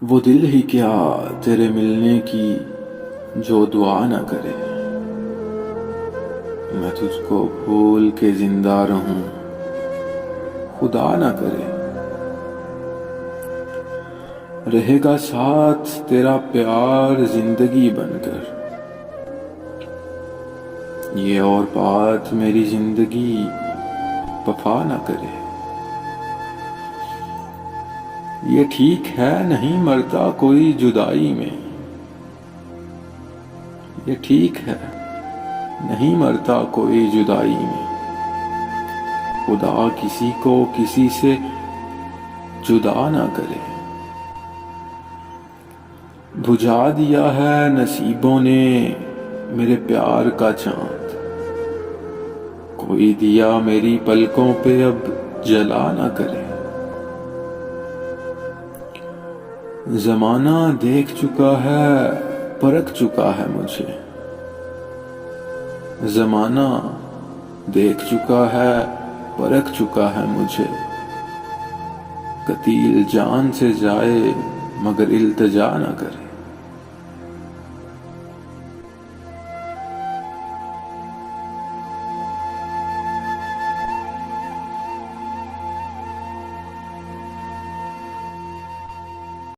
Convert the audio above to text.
वो दिल ही क्या तेरे मिलने की जो दुआ न करे। मैं तुझको भूल के जिंदा रहूं, खुदा न करे। रहेगा साथ तेरा प्यार जिंदगी बनकर। ये और बात मेरी जिंदगी वफा न करे। ये ठीक है नहीं मरता कोई जुदाई में। ये ठीक है नहीं मरता कोई जुदाई में। खुदा किसी को किसी से जुदा ना करे। बुझा दिया है नसीबों ने मेरे प्यार का चांद। कोई दिया मेरी पलकों पे अब जला ना करे। जमाना देख चुका है परख चुका है मुझे। जमाना देख चुका है परख चुका है मुझे। कतील जान से जाए मगर इल्तिजा ना करे।